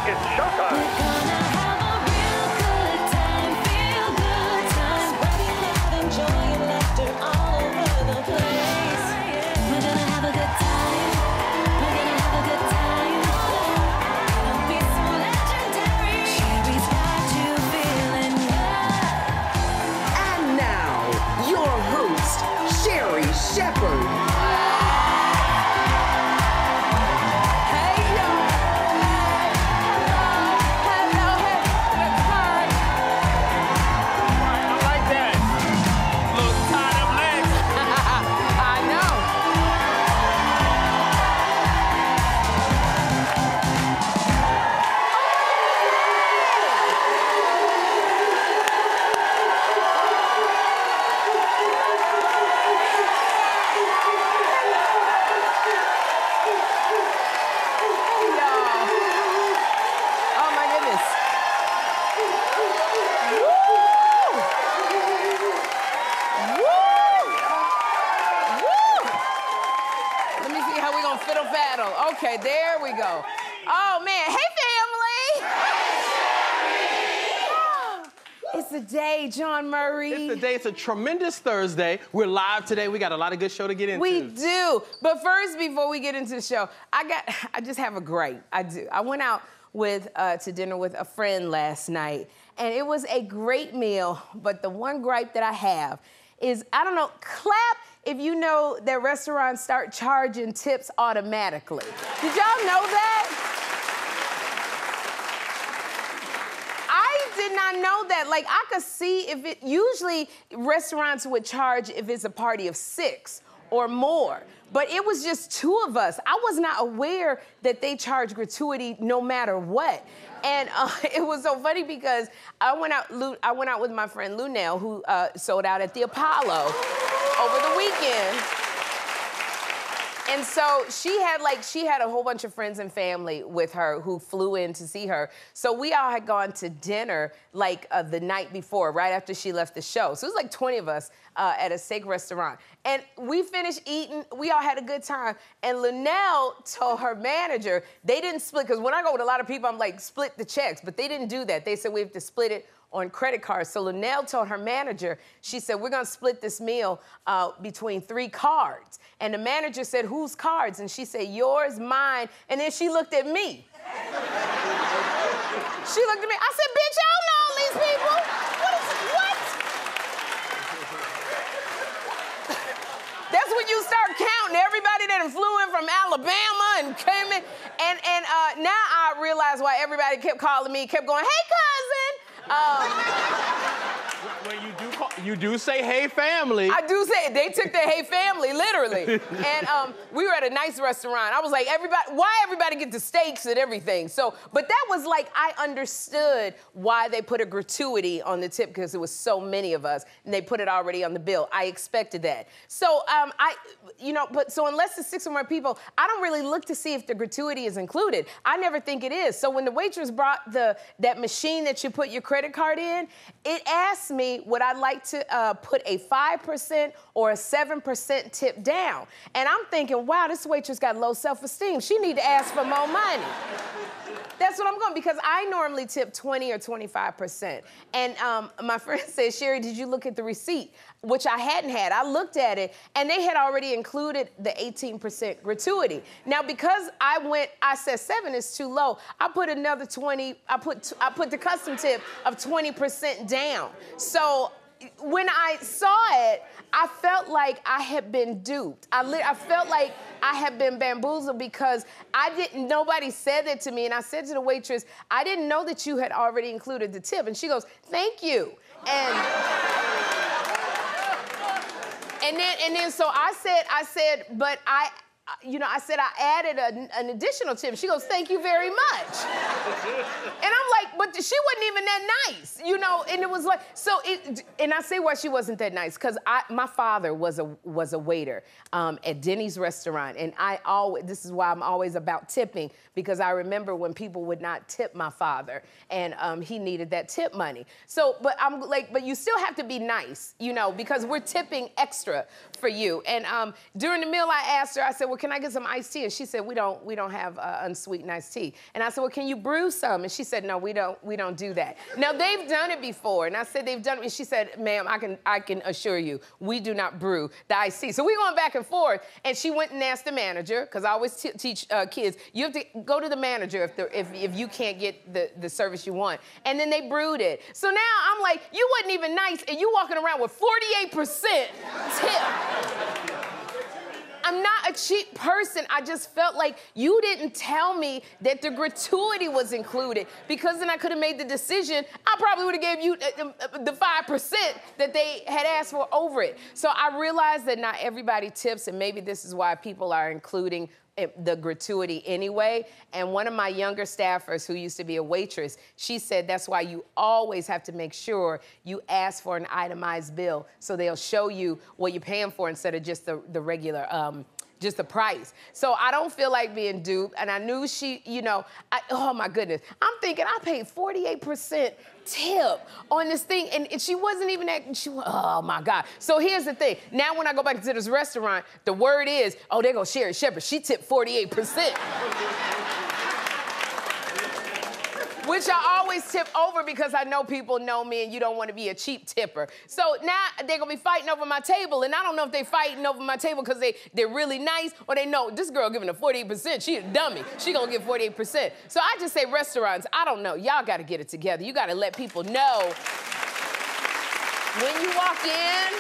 It's showtime. Okay, there we go. Oh, man. Hey, family. It's the day, John Murray. It's the day. It's a tremendous Thursday. We're live today. We got a lot of good show to get into. We do. But first, before we get into the show, I just have a gripe. I do. I went out to dinner with a friend last night, and it was a great meal, but the one gripe that I have is, I don't know, clap if you know that restaurants start charging tips automatically. Did y'all know that? I did not know that. Like, I could see if it, usually restaurants would charge if it's a party of 6 or more. But it was just 2 of us. I was not aware that they charge gratuity no matter what. And it was so funny because I went out with my friend Lunel, who sold out at the Apollo over the weekend. And so she had a whole bunch of friends and family with her who flew in to see her. So we all had gone to dinner the night before, right after she left the show. So it was like 20 of us at a steak restaurant. And we finished eating, we all had a good time. And Lunel told her manager, they didn't split, because when I go with a lot of people, I'm like, split the checks, but they didn't do that. They said we have to split it on credit cards. So Lunel told her manager, she said, we're gonna split this meal between 3 cards. And the manager said, whose cards? And she said, yours, mine. And then she looked at me. She looked at me. I said, bitch, I don't know all these people. What? That's when you start counting everybody that flew in from Alabama and came in. And now I realize why everybody kept calling me, kept going, hey, cousin. When you do say, hey, family. I do say it. They took the hey, family, literally. And we were at a nice restaurant. I was like, why everybody get the steaks and everything? So, but that was like, I understood why they put a gratuity on the tip, because there was so many of us, and they put it already on the bill. I expected that. So, so unless it's 6 or more people, I don't really look to see if the gratuity is included. I never think it is. So when the waitress brought that machine that you put your credit card in, it asked me would I like to put a 5% or a 7% tip down. And I'm thinking, wow, this waitress got low self-esteem. She need to ask for more money. That's what I'm going, because I normally tip 20 or 25%. And my friend said, Sherri, did you look at the receipt? Which I hadn't had. I looked at it, and they had already included the 18% gratuity. Now, because I said 7 is too low, I put another 20, I put the custom tip of 20% down. So when I saw it, I felt like I had been duped. I felt like I had been bamboozled, because nobody said that to me. And I said to the waitress, I didn't know that you had already included the tip. And she goes, thank you. And then so I said, but I added an additional tip. She goes, thank you very much. And I'm like, but she wasn't even that nice, you know. And it was like, and I say why she wasn't that nice, because my father was a waiter at Denny's restaurant, and this is why I'm always about tipping, because I remember when people would not tip my father, and he needed that tip money. So, but I'm like, but you still have to be nice, you know, because we're tipping extra for you. And during the meal, I asked her, I said, well, can I get some iced tea? And she said, we don't have unsweetened iced tea. And I said, well, can you brew some? And she said, no, we don't do that. Now, they've done it before, and I said they've done it, and she said, ma'am, I can assure you, we do not brew the iced tea. So we're going back and forth, and she went and asked the manager, because I always teach kids, you have to go to the manager if you can't get the service you want. And then they brewed it. So now I'm like, you wasn't even nice, and you walking around with 48% tip. I'm not a cheap person. I just felt like you didn't tell me that the gratuity was included, because then I could have made the decision. I probably would have gave you the 5% that they had asked for over it. So I realized that not everybody tips, and maybe this is why people are including the gratuity anyway. And one of my younger staffers who used to be a waitress, she said that's why you always have to make sure you ask for an itemized bill, so they'll show you what you're paying for instead of just the regular, just the price. So I don't feel like being duped, and I knew she, you know, oh my goodness. I'm thinking I paid 48% tip on this thing, and she wasn't even oh my God. So here's the thing. Now when I go back to this restaurant, the word is, oh, there goes Sherri Shepherd. She tipped 48%. Which I always tip over, because I know people know me and you don't want to be a cheap tipper. So now they're going to be fighting over my table, and I don't know if they're fighting over my table because they're really nice, or they know this girl giving a 48%. She a dummy. She going to give 48%. So I just say restaurants, I don't know. Y'all got to get it together. You got to let people know when you walk in.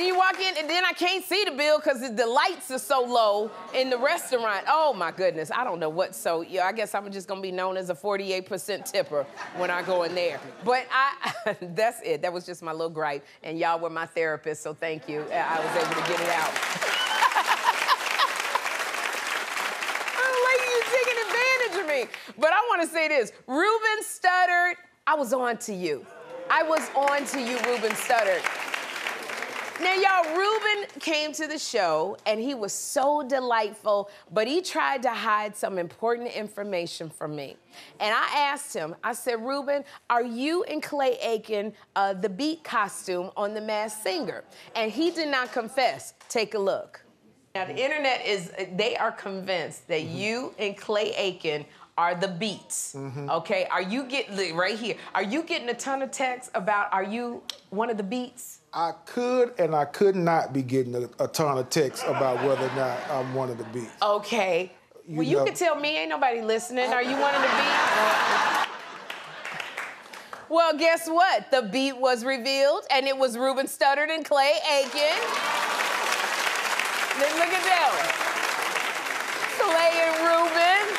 You walk in, and then I can't see the bill because the lights are so low in the restaurant. Oh, my goodness. I don't know what. So, yeah, I guess I'm just going to be known as a 48% tipper when I go in there. But that's it. That was just my little gripe. And y'all were my therapist, so thank you. I was able to get it out. Like, you're taking advantage of me. But I want to say this. Ruben Studdard, I was on to you. I was on to you, Ruben Studdard. Now, y'all, Ruben came to the show, and he was so delightful, but he tried to hide some important information from me. And I asked him, I said, Ruben, are you and Clay Aiken the beat costume on The Masked Singer? And he did not confess. Take a look. Now, the internet they are convinced that you and Clay Aiken are the beats, okay? Are you getting, right here, are you getting a ton of texts about, are you one of the beats? I could and I could not be getting a ton of texts about whether or not I'm one of the beats. Okay. You can tell me, ain't nobody listening. Are you one of the beats? Well, guess what? The beat was revealed, and it was Ruben Studdard and Clay Aiken. Look at them. Clay and Ruben.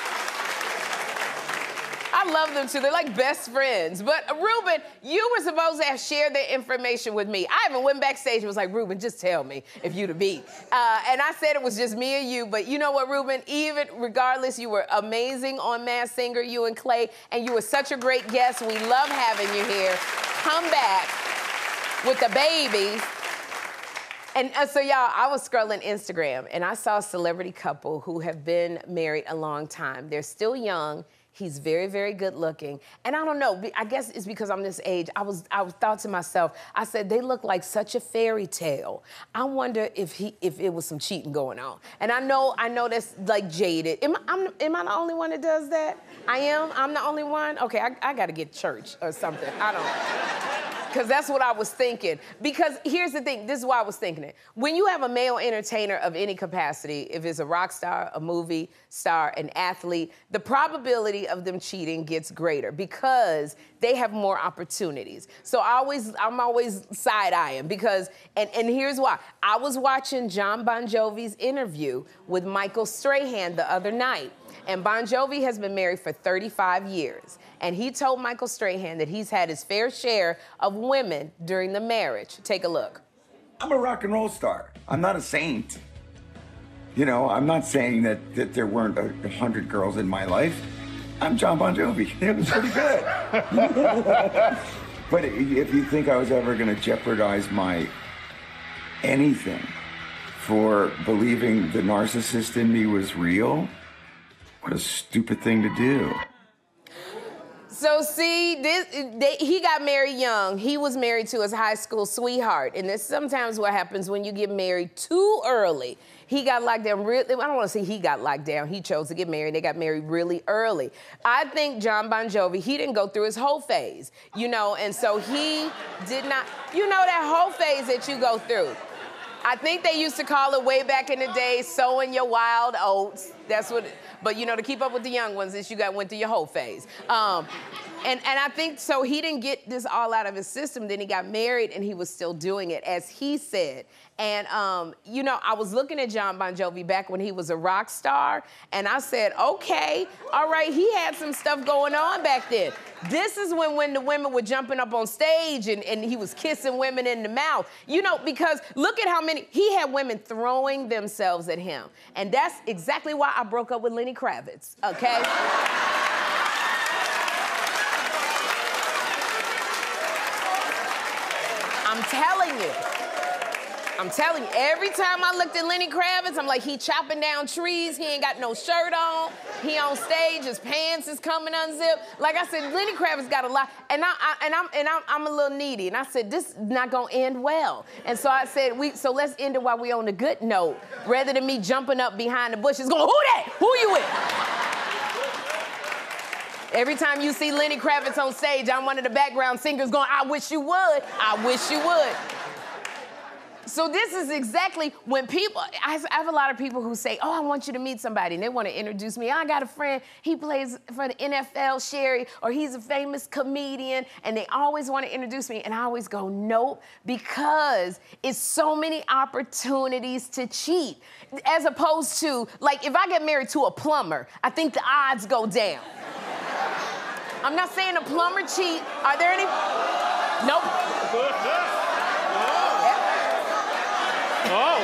I love them too. They're like best friends. But Ruben, you were supposed to have shared the information with me. I even went backstage and was like, Ruben, just tell me if you the beat. And I said it was just me and you. But you know what, Ruben? Even regardless, you were amazing on Masked Singer, you and Clay, and you were such a great guest. We love having you here. Come back with the babies. And so, y'all, I was scrolling Instagram, and I saw a celebrity couple who have been married a long time. They're still young. He's very, very good looking. And I don't know, I guess it's because I'm this age. I thought to myself, I said, they look like such a fairy tale. I wonder if it was some cheating going on. And I know that's like jaded. Am I the only one that does that? I am? I'm the only one? Okay, I gotta get church or something. I don't know. Because that's what I was thinking. Because here's the thing, this is why I was thinking it. When you have a male entertainer of any capacity, if it's a rock star, a movie star, an athlete, the probability of them cheating gets greater because they have more opportunities. So I'm always side-eyeing because, and here's why. I was watching John Bon Jovi's interview with Michael Strahan the other night. And Bon Jovi has been married for 35 years. And he told Michael Strahan that he's had his fair share of women during the marriage. Take a look. I'm a rock and roll star. I'm not a saint. You know, I'm not saying that there weren't 100 girls in my life. I'm John Bon Jovi. It was pretty good. But if you think I was ever going to jeopardize my anything for believing the narcissist in me was real, what a stupid thing to do. So see, he got married young. He was married to his high school sweetheart. And this is sometimes what happens when you get married too early. He got locked down really, I don't want to say he got locked down. He chose to get married. They got married really early. I think John Bon Jovi, he didn't go through his whole phase, you know, and so he did not, you know, that whole phase that you go through. I think they used to call it way back in the day, sowing your wild oats. That's what, but you know, to keep up with the young ones, is you went through your whole phase. And I think, so he didn't get this all out of his system. Then he got married and he was still doing it, as he said. And, you know, I was looking at John Bon Jovi back when he was a rock star, and I said, okay, all right, he had some stuff going on back then. This is when the women were jumping up on stage and he was kissing women in the mouth. You know, because look at how many, he had women throwing themselves at him. And that's exactly why I broke up with Lenny Kravitz, okay? I'm telling you, every time I looked at Lenny Kravitz, I'm like, he chopping down trees, he ain't got no shirt on, he on stage, his pants is coming unzipped. Like I said, Lenny Kravitz got a lot, and I'm a little needy, and I said, this is not gonna end well. And so I said, so let's end it while we on the good note, rather than me jumping up behind the bushes going, who that? Who you with? Every time you see Lenny Kravitz on stage, I'm one of the background singers going, I wish you would, I wish you would. So this is exactly when people, I have a lot of people who say, oh, I want you to meet somebody, and they want to introduce me. I got a friend, he plays for the NFL, Sherri, or he's a famous comedian, and they always want to introduce me, and I always go, nope, because it's so many opportunities to cheat, as opposed to, like, if I get married to a plumber, I think the odds go down. I'm not saying a plumber cheat. Are there any? Nope. Oh.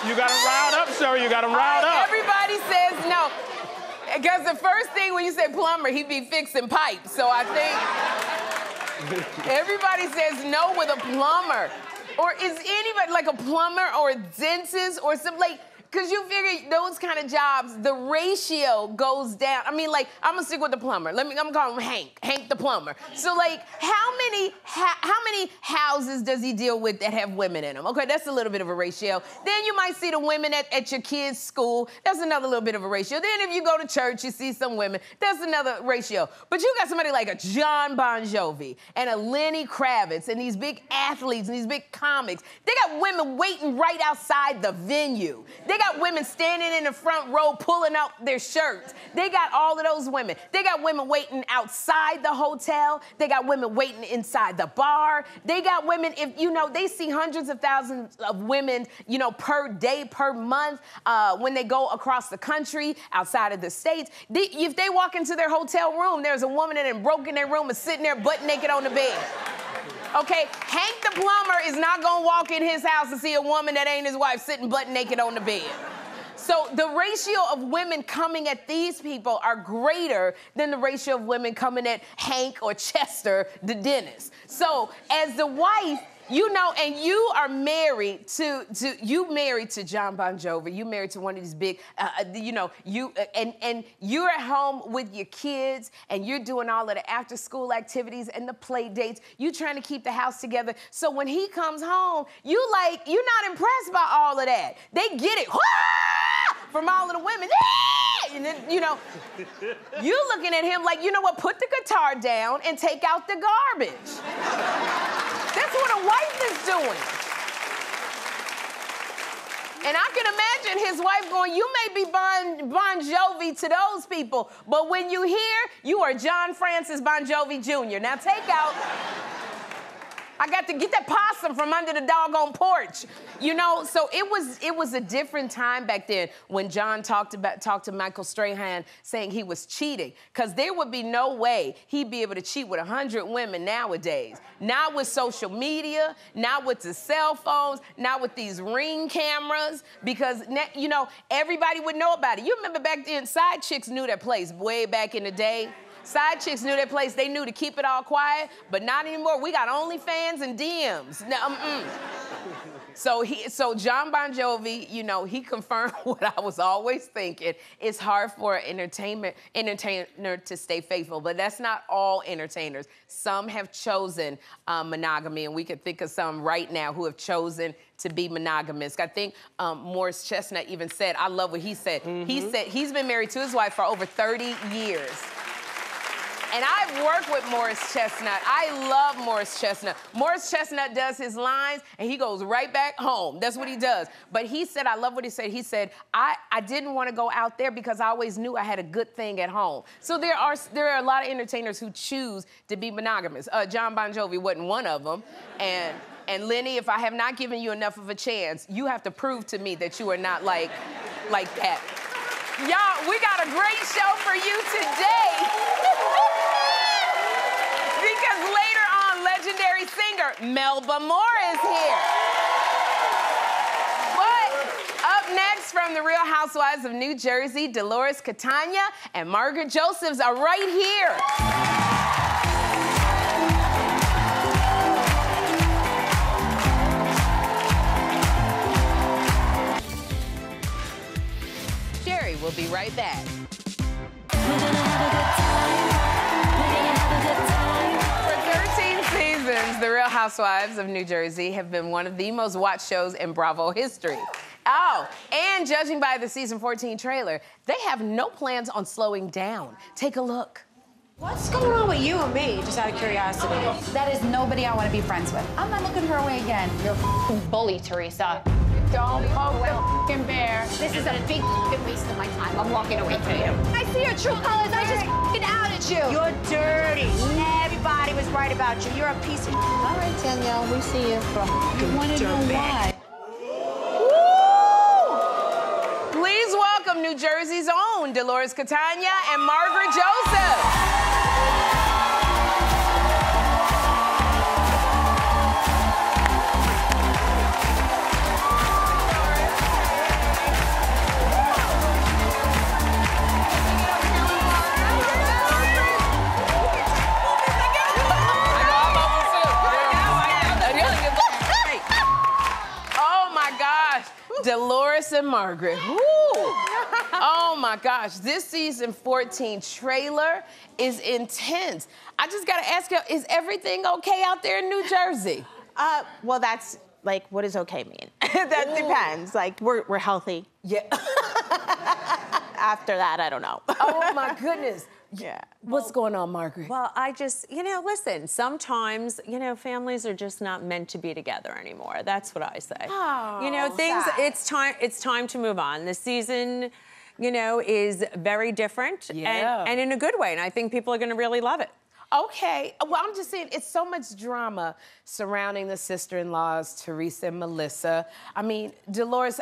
You got him riled up, sir. You got him riled up. Everybody says no. Because the first thing when you say plumber, he'd be fixing pipes. So I think everybody says no with a plumber. Or is anybody like a plumber or a dentist or something like, because you figure those kind of jobs, the ratio goes down. I mean, like, I'm gonna stick with the plumber. I'm gonna call him Hank the plumber. So, like, how many houses does he deal with that have women in them? Okay, that's a little bit of a ratio. Then you might see the women at your kid's school. That's another little bit of a ratio. Then if you go to church, you see some women. That's another ratio. But you got somebody like a John Bon Jovi and a Lenny Kravitz and these big athletes and these big comics. They got women waiting right outside the venue. They got women standing in the front row pulling out their shirts. They got all of those women. They got women waiting outside the hotel. They got women waiting inside the bar. They got women, if you know, they see hundreds of thousands of women, you know, per day, per month, when they go across the country, outside of the states. If they walk into their hotel room, there's a woman that broke in their room and sitting there butt naked on the bed. Okay, Hank the plumber is not gonna walk in his house and see a woman that ain't his wife sitting butt naked on the bed. So the ratio of women coming at these people are greater than the ratio of women coming at Hank or Chester, the dentist. So as the wife, you know, and you are married to John Bon Jovi. You married to one of these big, you know, and you're at home with your kids, and you're doing all of the after-school activities and the play dates. You trying to keep the house together. So when he comes home, you're not impressed by all of that. They get it from all of the women. And then, you know, you looking at him like, you know what? Put the guitar down and take out the garbage. That's what a wife is doing. And I can imagine his wife going, you may be Bon Jovi to those people, but when you hear, you are John Francis Bon Jovi Jr. Now take out, I got to get that possum from under the doggone porch. You know, so it was a different time back then when John talked to Michael Strahan saying he was cheating. Because there would be no way he'd be able to cheat with 100 women nowadays. Not with social media, not with the cell phones, not with these Ring cameras, because, you know, everybody would know about it. You remember back then, side chicks knew that place way back in the day. Side chicks knew that place. They knew to keep it all quiet, but not anymore. We got OnlyFans and DMs. So John Bon Jovi, you know, he confirmed what I was always thinking. It's hard for an entertainer to stay faithful, but that's not all entertainers. Some have chosen monogamy, and we can think of some right now who have chosen to be monogamous. I think Morris Chestnut even said, I love what he said. He said he's been married to his wife for over 30 years. And I've worked with Morris Chestnut. I love Morris Chestnut. Morris Chestnut does his lines, and he goes right back home. That's what he does. But he said, I love what he said. He said, I didn't want to go out there because I always knew I had a good thing at home. So there are a lot of entertainers who choose to be monogamous. John Bon Jovi wasn't one of them. And Lenny, if I have not given you enough of a chance, you have to prove to me that you are not like that. Y'all, we got a great show for you today. Because later on, legendary singer Melba Moore is here. But up next from the Real Housewives of New Jersey, Dolores Catania and Margaret Josephs are right here. Sherri will be right back. For 13 seasons, The Real Housewives of New Jersey have been one of the most watched shows in Bravo history. Oh, and judging by the season 14 trailer, they have no plans on slowing down. Take a look. What's going on with you and me, just out of curiosity? That is nobody I want to be friends with. I'm not looking her way again. You're a f***ing bully, Teresa. Don't poke the f***ing bear. This is a big f***ing waste of my time. I'm walking away from you. I see your true colors. I just f***ing outed you. You're dirty. Everybody was right about you. You're a piece of All right, Danielle, we see you. You want to know why? Please welcome New Jersey's own Dolores Catania and Margaret Joseph. Dolores and Margaret. Woo. Oh my gosh, this season 14 trailer is intense. I just gotta ask you, is everything okay out there in New Jersey? Well, that's like, what does okay mean? That depends. Like, we're healthy. Yeah. After that, I don't know. Oh my goodness. Yeah. What's going on, Margaret? Well, I just, listen, sometimes, families are just not meant to be together anymore. That's what I say. Oh, it's time to move on. The season, is very different and in a good way. And I think people are going to really love it. Okay, well, I'm just saying, it's so much drama surrounding the sister-in-laws, Teresa and Melissa. I mean, Dolores,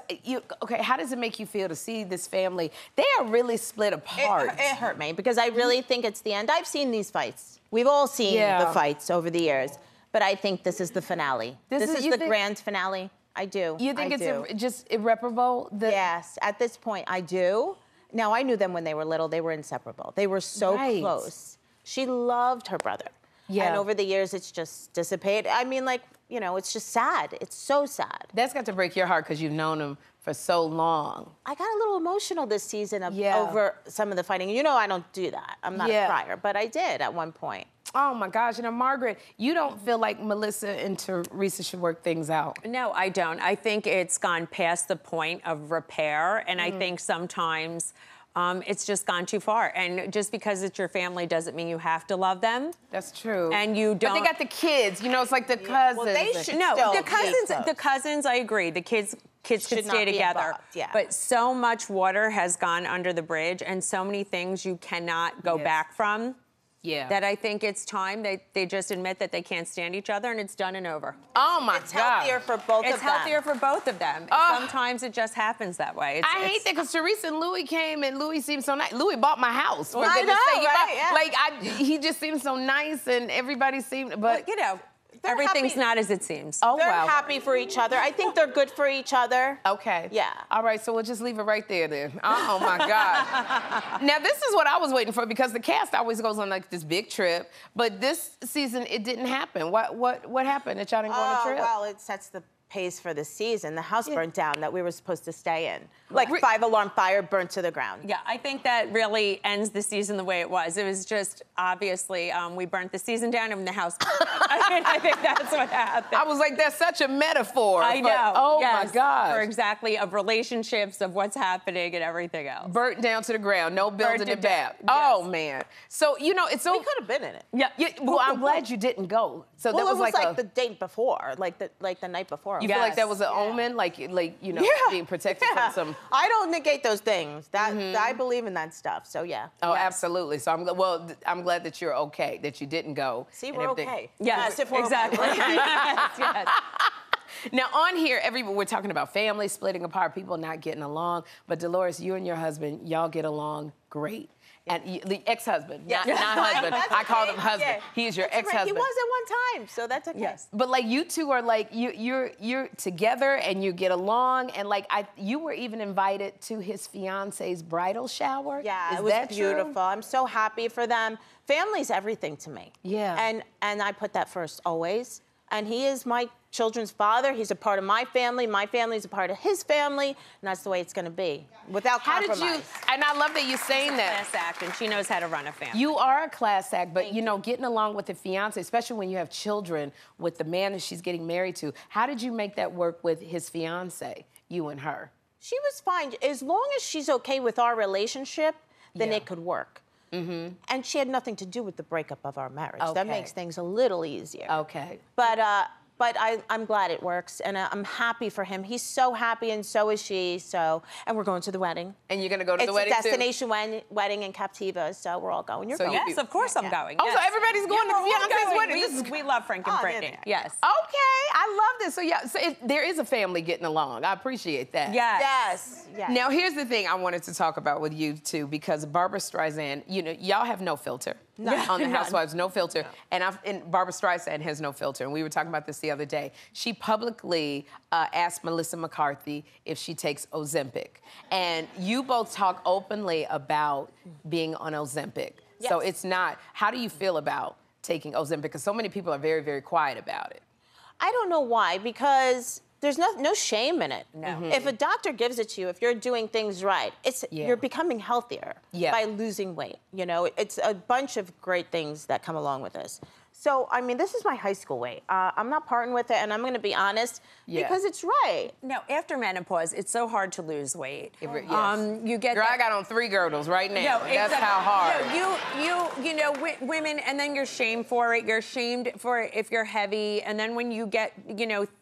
how does it make you feel to see this family? They are really split apart. It hurt me because I really think it's the end. I've seen these fights. We've all seen the fights over the years, but I think this is the finale. This is the grand finale. I do. You think it's just irreparable? Yes, at this point, I do. Now, I knew them when they were little. They were inseparable. They were so close. She loved her brother. Yeah. And over the years, it's just dissipated. I mean, it's just sad. It's so sad. That's got to break your heart because you've known him for so long. I got a little emotional this season over some of the fighting. I don't do that. I'm not a crier, but I did at one point. Oh, my gosh. And Margaret, you don't feel like Melissa and Teresa should work things out? No, I don't. I think it's gone past the point of repair, and I think sometimes it's just gone too far. And just because it's your family doesn't mean you have to love them. That's true. And you don't. But they got the kids. It's like the cousins. Well, they should the cousins, I agree. The kids could stay together. Yeah. But so much water has gone under the bridge and so many things you cannot go back from. Yeah. That I think it's time they just admit that they can't stand each other and it's done and over. Oh my It's God. healthier for both of them. It's healthier for both of them. Sometimes it just happens that way. I hate that because Teresa and Louis came and Louis seemed so nice. Louis bought my house. For I goodness know, sake. right? Yeah. He just seemed so nice and everybody seemed, but you know, They're everything's happy. not as it seems. Oh, They're wow. happy for each other. I think they're good for each other. Okay. Yeah. All right, so we'll just leave it right there then. Oh my God. Now this is what I was waiting for because the cast always goes on like this big trip, but this season it didn't happen. What happened that y'all didn't go on a trip? Well, it sets the pace for the season. The house burnt down that we were supposed to stay in. Like 5-alarm fire burnt to the ground. Yeah, I think that really ends the season the way it was. It was just, obviously, we burnt the season down and the house burnt down. I think that's what happened. I was like, that's such a metaphor. I know. Oh yes, my God. For exactly of relationships, of what's happening and everything else. Burnt down to the ground, no building it back. Yes. Oh man. So it's so We could have been in it. Yeah. well, I'm glad you didn't go. So Well, that it was like the date before, like the night before. you feel like that was an omen, like being protected from some. I don't negate those things. That I believe in that stuff. So yeah. Oh, Yes. absolutely. So I'm glad that you're okay, that you didn't go. See, and we're everything. okay. Yes, if we're exactly. Okay. yes. Now on here, we're talking about family splitting apart, people not getting along. But Dolores, you and your husband, y'all get along great. And the ex-husband, not husband. That's I call okay. him husband. Yeah. He is your That's right. ex-husband. He was at one time, so that's okay. Yes. But like you two are like you're together and you get along and like you were even invited to his fiance's bridal shower. Yeah, Is it was that beautiful. true? I'm so happy for them. Family's everything to me. Yeah. And I put that first always. And he is my children's father. He's a part of my family. My family is a part of his family. And that's the way it's going to be, without How compromise. did you? And I love that you're saying that. Class act, and she knows how to run a family. You are a class act, but getting along with the fiance, especially when you have children with the man that she's getting married to. How did you make that work with his fiance, you and her? She was fine. As long as she's okay with our relationship, then it could work. Mm-hmm. And she had nothing to do with the breakup of our marriage. Okay. That makes things a little easier. Okay. But I'm glad it works, and I'm happy for him. He's so happy, and so is she. And we're going to the wedding. And you're gonna go to the wedding It's a destination wedding in Captiva, so we're all going. You're going. Yes, of course I'm going. Oh, yes. so everybody's going to the we're fiance's going. wedding. We love Frank and Brittany. Yes. Okay, I love this. So there is a family getting along. I appreciate that. Yes. Now, here's the thing I wanted to talk about with you, too, because Barbara Streisand, y'all have no filter. On the Housewives, no filter. And Barbara Streisand has no filter. And we were talking about this the other day. She publicly asked Melissa McCarthy if she takes Ozempic. And you both talk openly about being on Ozempic. Yes. So it's not, how do you feel about taking Ozempic? Because so many people are very, very quiet about it. I don't know why, because there's no shame in it. No. If a doctor gives it to you, if you're doing things right, you're becoming healthier by losing weight. It's a bunch of great things that come along with this. So, I mean, this is my high school weight. I'm not parting with it, and I'm going to be honest, because it's right. Now, after menopause, it's so hard to lose weight. Yes. You get Girl, I got on 3 girdles right now. No, That's exactly. how hard. No, women, and then you're shamed for it. You're shamed for it if you're heavy, and then when you get,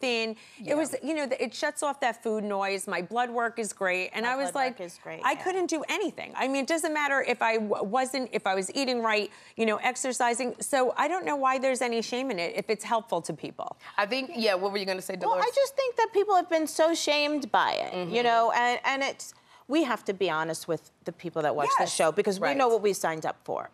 thin, it was, it shuts off that food noise. My blood work is great, and I was like, I couldn't do anything. I mean, it doesn't matter if I was eating right, exercising. So I don't know why there's any shame in it if it's helpful to people. I think, what were you going to say, Dolores? Well, I just think that people have been so shamed by it, and it's, we have to be honest with the people that watch the show, because we know what we signed up for.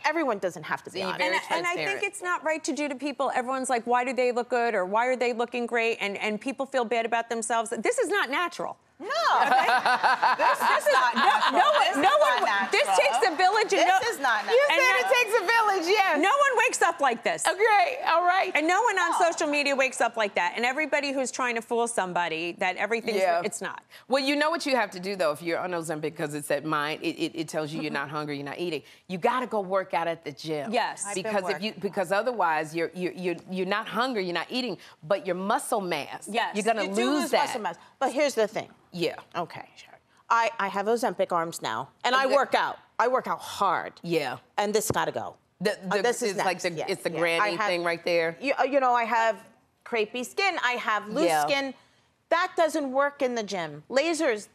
Everyone doesn't have to be honest. And I think it's not right to do to people. Everyone's like, why do they look good, or why are they looking great? And people feel bad about themselves. This is not natural. No. This is not natural. This takes a village. This is not natural. You said it takes a village, yes. No one wakes up like this. Okay, all right. And no one on social media wakes up like that. And everybody who's trying to fool somebody that everything's, it's not. Well, you know what you have to do, though, if you're on Ozempic, because it's at mind, it tells you you're not hungry, you're not eating. You got to go work out at the gym. Yes. Because otherwise you're not hungry, you're not eating, but your muscle mass, you're going to lose that. Muscle mass. But here's the thing. Yeah. Okay, Sherri. I have Ozempic arms now, and I work out. I work out hard. Yeah. And this got to go. This is next. like it's the granny thing right there. I have crepey skin. I have loose skin. That doesn't work in the gym. Lasers,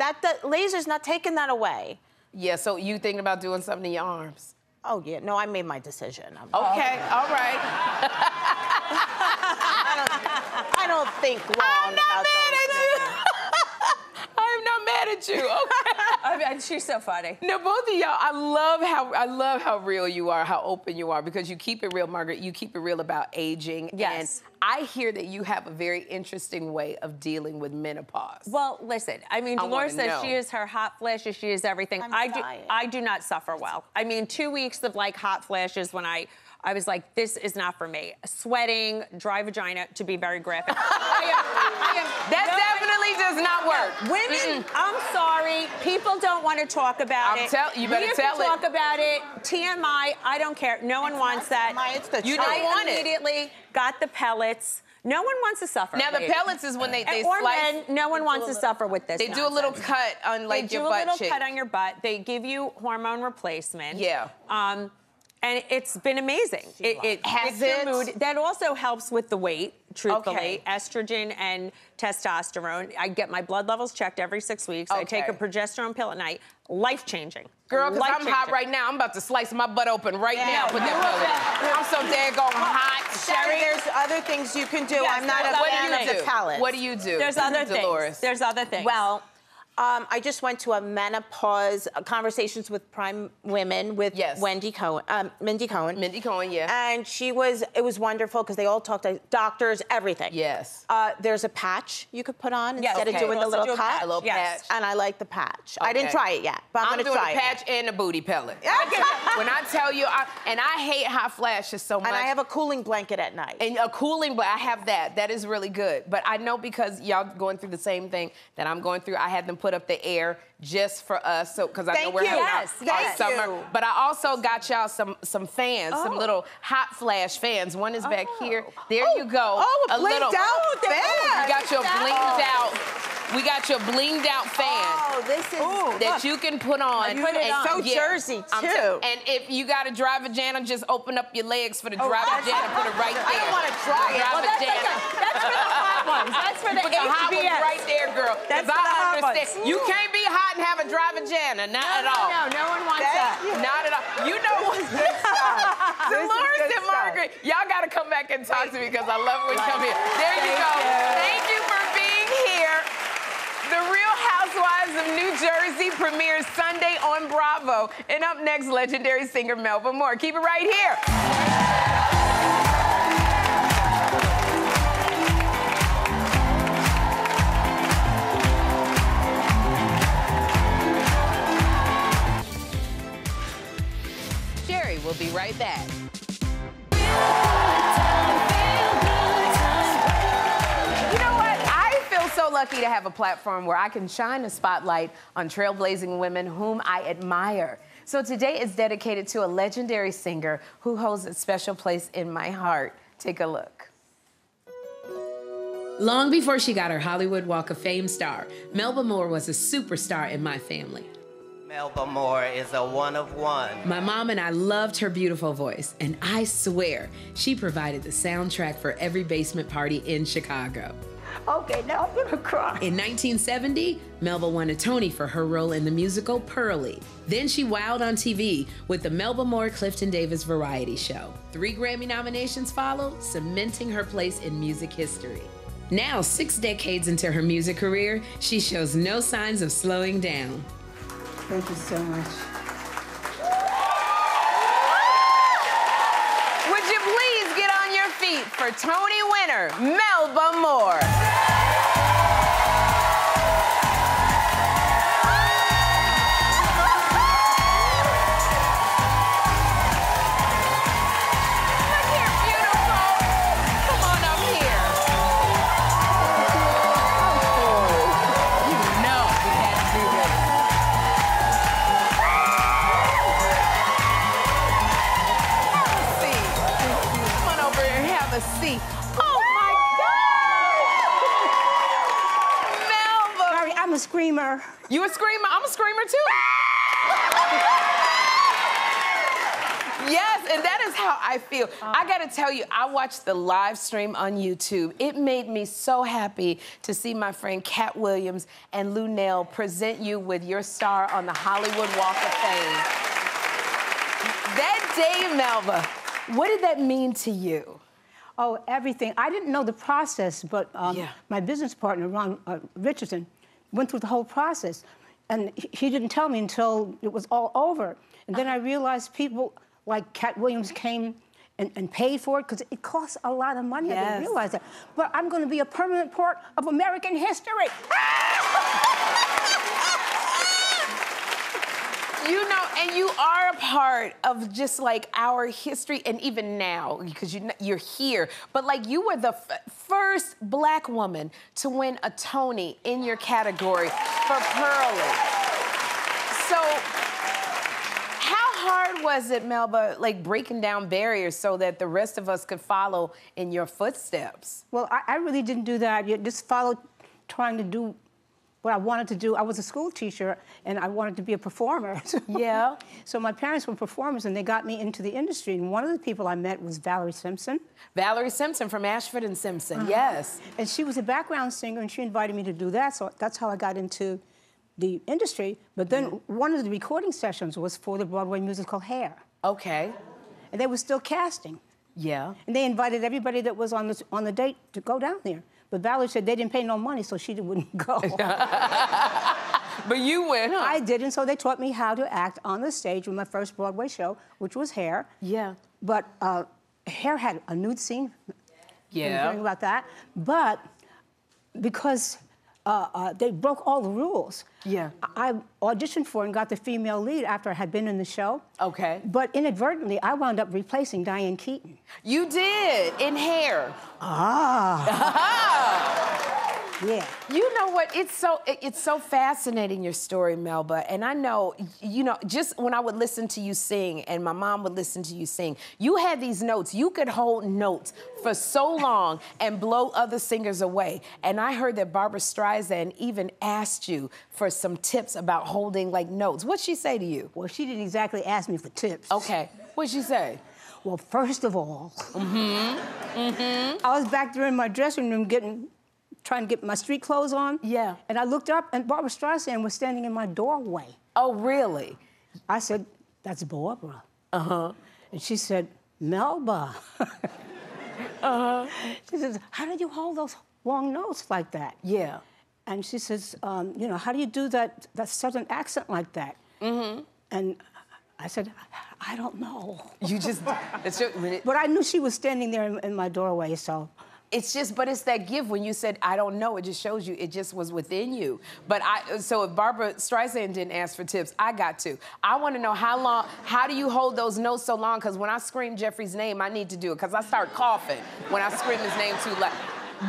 laser's not taking that away. Yeah, so you thinking about doing something to your arms? Oh, yeah. No, I made my decision. Okay, all right. I don't think long I'm not about mad those at you. things. I am not mad at you. Okay. I mean, she's so funny. No, both of y'all, I love how real you are, how open you are, because you keep it real, Margaret. You keep it real about aging. Yes. And I hear that you have a very interesting way of dealing with menopause. Well, listen, I mean, Dolores says she is her hot flashes, she is everything. I do not suffer well. I mean, 2 weeks of like hot flashes when I was like, this is not for me. Sweating, dry vagina, to be very graphic. That definitely does not work. Women, I'm sorry, people don't want to talk about it. You better tell it. We have to talk about it. TMI, I don't care. No one wants that. You don't want it. I immediately got the pellets. No one wants to suffer. Now, the pellets is when they or slice. Men, no one wants to suffer with this. They do a little cut on like your butt cheek. They do a little cut on your butt. They give you hormone replacement. Yeah. And it's been amazing. It has your mood. That also helps with the weight, truthfully. Okay. Estrogen and testosterone. I get my blood levels checked every 6 weeks. I take a progesterone pill at night. Life-changing. Girl, because I'm hot right now. I'm about to slice my butt open right now. Put that pill in. I'm so daggone hot. Sherri, there's other things you can do. Yes, I'm not a fan of the pellets. What do you do? There's other Dolores? things. There's other things. Well, I just went to a menopause conversations with prime women with Mindy Cohen. Mindy Cohen, yeah. And it was wonderful because they all talked to doctors, everything. Yes. There's a patch you could put on instead of doing the little cut. A little patch. And I like the patch. I didn't try it yet, but I'm going to try it. I'm doing a patch and a booty pellet. When I tell you, and I hate hot flashes so much. And I have a cooling blanket at night. And a cooling blanket, I have that. That is really good. But I know because y'all going through the same thing that I'm going through, I had them put up the air just for us, so because I know we're having our summer. But I also got y'all some fans, some little hot flash fans. One is back here. There you go. Oh, a blinged out fan. We got your blinged out. We got your blinged out fan. Oh, this is that you can put on. So Jersey too. And if you got a dry vagina, just open up your legs for the dry vagina. Put it right there. I don't want to try it. Well, that's for the hot ones. That's for the Put the hot ones right there, girl. That's for the hot ones. You can't be hot and have a dry vagina. Not at all. No one wants that. Not at all. You know what? Dolores and Margaret, y'all got to come back and talk to me because I love when you come here. There you go. Thank you for being here. The Real Housewives of New Jersey premieres Sunday on Bravo. And up next, legendary singer Melba Moore. Keep it right here. Sherri will be right back. So lucky to have a platform where I can shine a spotlight on trailblazing women whom I admire. So today is dedicated to a legendary singer who holds a special place in my heart. Take a look. Long before she got her Hollywood Walk of Fame star, Melba Moore was a superstar in my family. Melba Moore is a one of one. My mom and I loved her beautiful voice, and I swear she provided the soundtrack for every basement party in Chicago. Okay, now I'm gonna cry. In 1970, Melba won a Tony for her role in the musical Pearly. Then she wowed on TV with the Melba Moore Clifton Davis variety show. 3 Grammy nominations followed, cementing her place in music history. Now, 6 decades into her music career, she shows no signs of slowing down. Thank you so much. Would you please get on your feet for Tony winner, Melba Moore. See. Oh my God! Melba! Sorry, I'm a screamer. You a screamer? I'm a screamer too. Yes, and that is how I feel. I gotta tell you, I watched the live stream on YouTube. It made me so happy to see my friend Cat Williams and Lou Nell present you with your star on the Hollywood Walk of Fame. That day, Melba, what did that mean to you? Oh, everything. I didn't know the process, but my business partner, Ron Richardson, went through the whole process. And he didn't tell me until it was all over. And then I realized people like Cat Williams came and paid for it, because it costs a lot of money. Yes. I didn't realize that. But I'm going to be a permanent part of American history. You know, and you are a part of just like our history, and even now, because you're here. But like, you were the first Black woman to win a Tony in your category for Pearly. So, how hard was it, Melba, like breaking down barriers so that the rest of us could follow in your footsteps? Well, I really didn't do that. You just followed trying to do what I wanted to do. I was a school teacher, and I wanted to be a performer. Yeah. So my parents were performers, and they got me into the industry. And one of the people I met was Valerie Simpson. Valerie Simpson from Ashford and Simpson, yes. And she was a background singer, and she invited me to do that. So that's how I got into the industry. But then one of the recording sessions was for the Broadway musical Hair. Okay. And they were still casting. Yeah. And they invited everybody that was on the date to go down there. But Valerie said they didn't pay no money, so she wouldn't go. But you went, huh? I did, and so they taught me how to act on the stage with my first Broadway show, which was Hair. Yeah. But Hair had a nude scene. Yeah. Hearing about that. But because they broke all the rules. Yeah. I auditioned for and got the female lead after I had been in the show. Okay. But inadvertently, I wound up replacing Diane Keaton. You did, in Hair. Yeah. You know what? It's so fascinating, your story, Melba. And I know, you know, just when I would listen to you sing and my mom would listen to you sing, you had these notes. You could hold notes for so long and blow other singers away. And I heard that Barbra Streisand even asked you for some tips about holding, like, notes. What'd she say to you? Well, she didn't exactly ask me for tips. Okay. What'd she say? Well, first of all, I was back there in my dressing room trying to get my street clothes on. Yeah. And I looked up, and Barbra Streisand was standing in my doorway. Oh, really? I said, that's Barbara. Uh-huh. And she said, Melba. She says, how did you hold those long notes like that? Yeah. And she says, you know, how do you do that southern accent like that? And I said, I don't know. You just, but I knew she was standing there in my doorway, so. It's just, but it's that gift. When you said, I don't know, it just shows you it just was within you. But so if Barbra Streisand didn't ask for tips, I got to. I want to know how do you hold those notes so long? Because when I scream Jeffrey's name, I need to do it, because I start coughing when I scream his name too loud.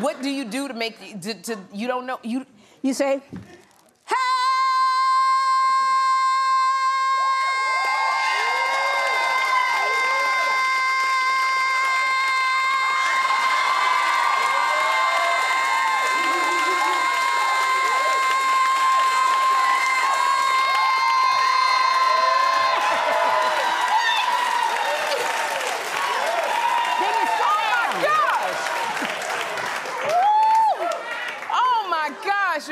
What do you do to make, you don't know, you say, hey!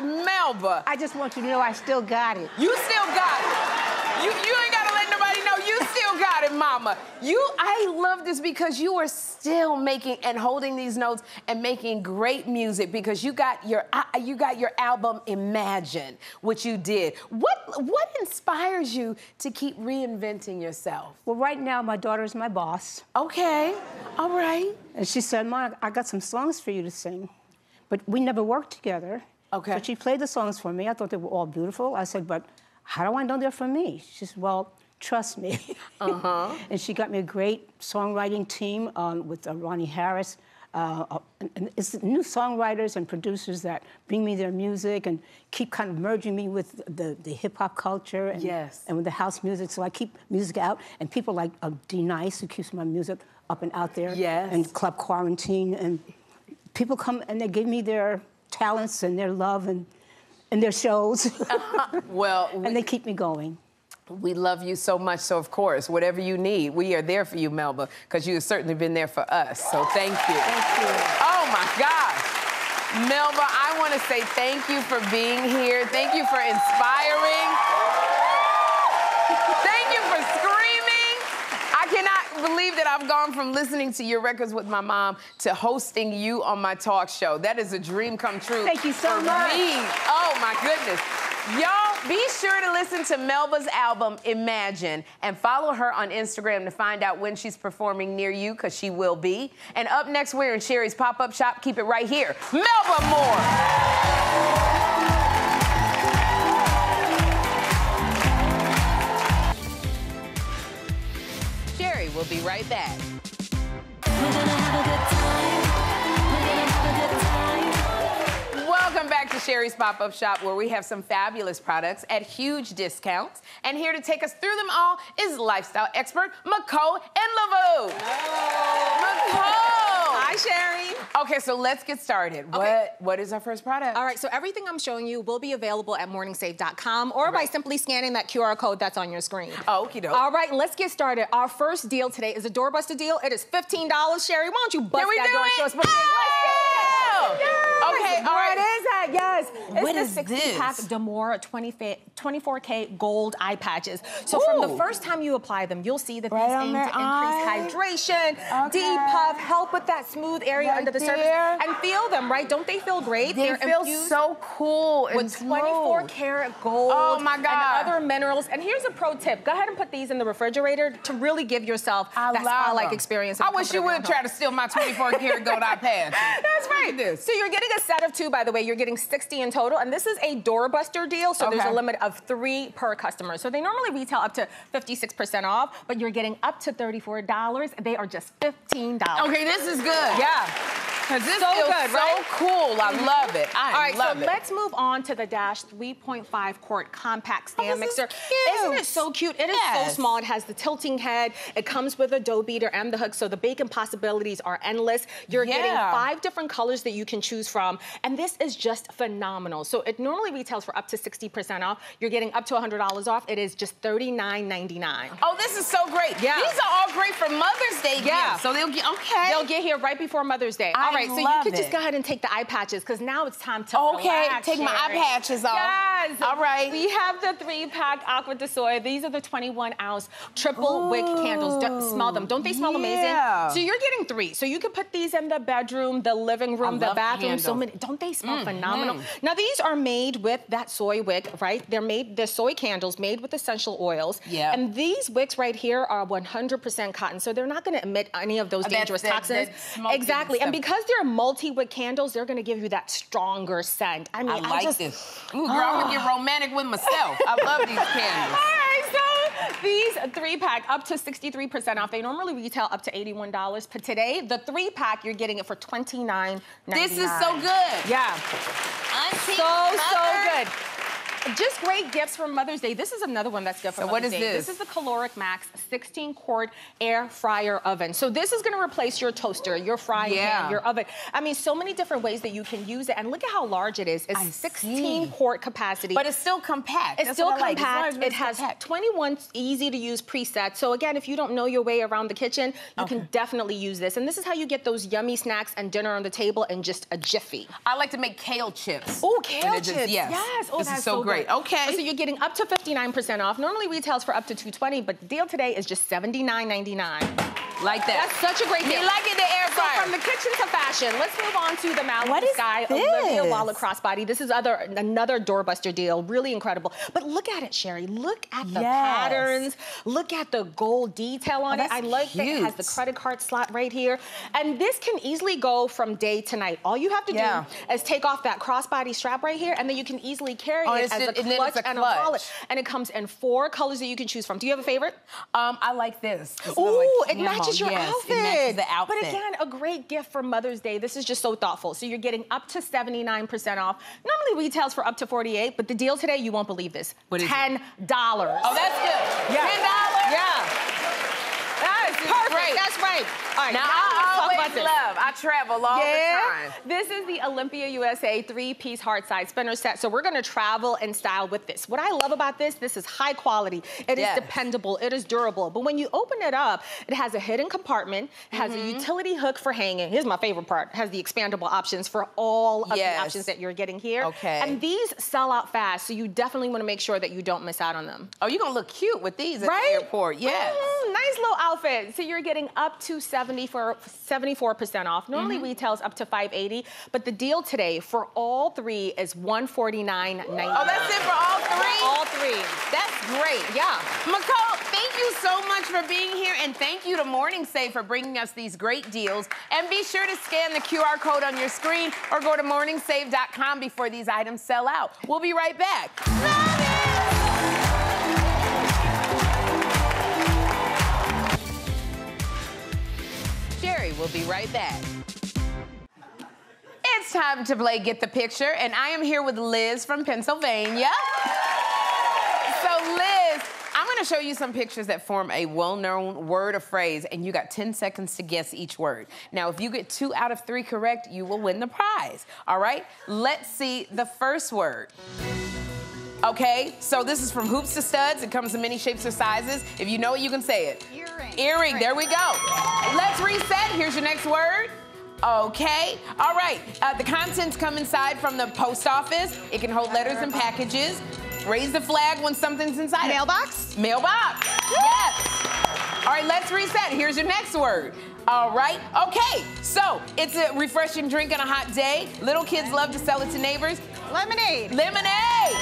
Melba. I just want you to know I still got it. You still got it. You ain't gotta let nobody know. You still got it, mama. I love this because you are still making and holding these notes and making great music, because you got your album Imagine, which you did. What inspires you to keep reinventing yourself? Well, right now my daughter's my boss. Okay, all right. And she said, Ma, I got some songs for you to sing, but we never worked together. Okay. So she played the songs for me. I thought they were all beautiful. I said, but how do I know they're for me? She said, well, trust me. And she got me a great songwriting team with Ronnie Harris. And it's new songwriters and producers that bring me their music and keep kind of merging me with the hip-hop culture and with the house music. So I keep music out. And people like D Nice, who keeps my music up and out there. Yes. And Club Quarantine. And people come and they give me their talents and their love and their shows. Well, and they keep me going. We love you so much, so of course, whatever you need, we are there for you, Melba, because you have certainly been there for us, so thank you. Thank you. Oh, my gosh. Melba, I want to say thank you for being here. Thank you for inspiring. Thank you for screaming. I've gone from listening to your records with my mom to hosting you on my talk show. That is a dream come true. Thank you so much. Me. Oh, my goodness. Y'all, be sure to listen to Melba's album, Imagine, and follow her on Instagram to find out when she's performing near you, because she will be. And up next, we're in Sherri's pop-up shop. Keep it right here. Melba Moore. Sherri will be right back. Welcome back to Sherri's Pop-Up Shop, where we have some fabulous products at huge discounts. And here to take us through them all is lifestyle expert Nicole and Laveau. Hi, Sherri. Okay, so let's get started. Okay. What is our first product? All right, so everything I'm showing you will be available at morningsafe.com or by simply scanning that QR code that's on your screen. Oh, okie doke. All right, let's get started. Our first deal today is a doorbuster deal. It is $15. Sherri, why don't you bust that door and show us what it is? Okay, all right. What is that? Yes. What it's is the 60-pack this? Demore 24K gold eye patches. So from the first time you apply them, you'll see that these aim to increase hydration, depuff, help with that smooth area under the surface, and feel them, right? Don't they feel great? They feel so cool and with 24-karat gold and other minerals. And here's a pro tip. Go ahead and put these in the refrigerator to really give yourself that spa-like experience. I wish you would try to steal my 24-karat gold eye patch. That's right. So you're getting a set of 2, by the way. You're getting 60 in total, and this is a doorbuster deal, so there's a limit of 3 per customer. So they normally retail up to 56% off, but you're getting up to $34. They are just $15. Okay, this is good. Yeah. Because this feels so cool. I love it. I love it. So let's move on to the Dash 3.5 quart compact stand mixer. Isn't it so cute? It is so small. It has the tilting head. It comes with a dough beater and the hook, so the baking possibilities are endless. You're getting 5 different colors that you can choose from, and this is just phenomenal. So it normally retails for up to 60% off. You're getting up to $100 off. It is just $39.99. Oh, this is so great. Yeah. These are all great for Mother's Day gifts. So they'll get, they'll get here right before Mother's Day. All right, so you can just go ahead and take the eye patches, because now it's time to relax, take my eye patches off. Yes. All right. We have the 3-pack Aqua de Soy. These are the 21-ounce triple wick candles. Smell them. Don't they smell amazing? So you're getting 3. So you can put these in the bedroom, the living room, the bathroom. So many. Don't they smell phenomenal? Now these are made with that soy wick, right? They're soy candles made with essential oils. Yeah. And these wicks right here are 100% cotton, so they're not going to emit any of those dangerous toxins. Exactly. And because they're multi-wick candles, they're going to give you that stronger scent. I mean, I like this. Ooh, girl, I'm going to get romantic with myself. I love these candles. All right, so these 3-pack up to 63% off. They normally retail up to $81, but today the 3-pack you're getting it for $29.99. This is so good. Yeah. Auntie, so good. Just great gifts for Mother's Day. This is another one that's good for Mother's Day. What is this? This is the Caloric Max 16-quart air fryer oven. So this is going to replace your toaster, your frying pan, your oven. I mean, so many different ways that you can use it. And look at how large it is. It's 16-quart capacity. But it's still compact. It's still compact. It has 21 easy-to-use presets. So again, if you don't know your way around the kitchen, you can definitely use this. And this is how you get those yummy snacks and dinner on the table in just a jiffy. I like to make kale chips. Oh, kale chips. Yes. Oh, this that's is so great. Okay. So you're getting up to 59% off. Normally retails for up to $220, but the deal today is just $79.99. Like that. That's such a great deal. You like it, the air fryer. So from the kitchen to fashion, let's move on to the Malibu Sky Olivia Lala crossbody. This is another doorbuster deal, really incredible. But look at it, Sherri. Look at the patterns. Look at the gold detail on it. I like that it has the credit card slot right here. And this can easily go from day to night. All you have to do is take off that crossbody strap right here, and then you can easily carry it as a clutch and a wallet. And it comes in 4 colors that you can choose from. Do you have a favorite? I like this. Ooh, it matches your outfit. It matches the outfit. But again, a great gift for Mother's Day. This is just so thoughtful. So you're getting up to 79% off. Normally retails for up to $48, but the deal today, you won't believe this. What is $10. Oh, that's good. Yeah. $10? Yeah. That is perfect. Great. That's right. All right, now I always love. I travel all the time. This is the Olympia USA 3-piece hard side spinner set. So we're going to travel in style with this. What I love about this is high quality. It is dependable. It is durable. But when you open it up, it has a hidden compartment. It has a utility hook for hanging. Here's my favorite part. It has the expandable options for all of the options that you're getting here. Okay. And these sell out fast, so you definitely want to make sure that you don't miss out on them. Oh, you're going to look cute with these at the airport. Yes. nice little outfit. So you're getting up to 74% off. Normally retails up to $580, but the deal today for all three is $149.99. Oh, that's it for all three? All three. That's great. Yeah. McCall, thank you so much for being here, and thank you to Morning Save for bringing us these great deals. And be sure to scan the QR code on your screen or go to morningsave.com before these items sell out. We'll be right back. Sherri will be right back. It's time to play Get the Picture, and I am here with Liz from Pennsylvania. So Liz, I'm gonna show you some pictures that form a well-known word or phrase, and you got 10 seconds to guess each word. Now, if you get 2 out of 3 correct, you will win the prize, all right? Let's see the first word. Okay, so this is from hoops to studs. It comes in many shapes or sizes. If you know it, you can say it. Earring. Earring, there we go. Let's reset. Here's your next word. Okay, all right. The contents come inside from the post office. It can hold letters and packages. Raise the flag when something's inside. Mailbox? Mailbox, yes. All right, let's reset. Here's your next word. All right, okay. So it's a refreshing drink on a hot day. Little kids love to sell it to neighbors. Lemonade. Lemonade.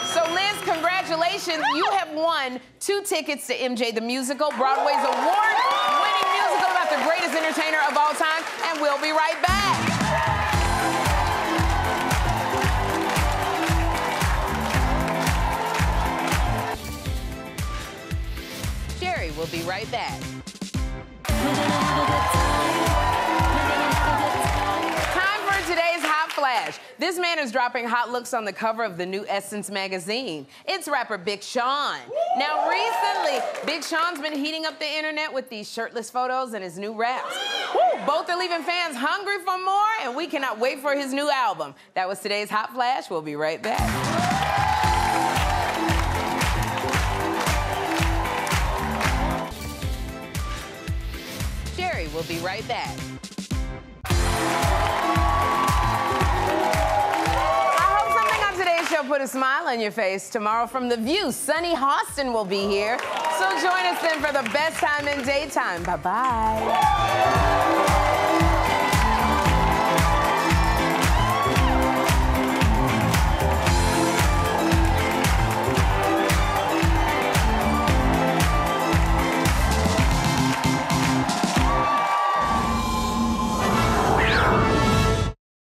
So Liz, congratulations. You have won 2 tickets to MJ the Musical, Broadway's award-winning musical about the greatest entertainer of all time, and we'll be right back. Sherri will be right back. Time for today's Hot Flash. This man is dropping hot looks on the cover of the new Essence magazine. It's rapper Big Sean. Now, recently, Big Sean's been heating up the internet with these shirtless photos and his new raps. Both are leaving fans hungry for more, and we cannot wait for his new album. That was today's Hot Flash. We'll be right back. Sherri will be right back. I hope something on today's show put a smile on your face. Tomorrow from The View, Sunny Hostin will be here. So join us then for the best time in daytime. Bye-bye.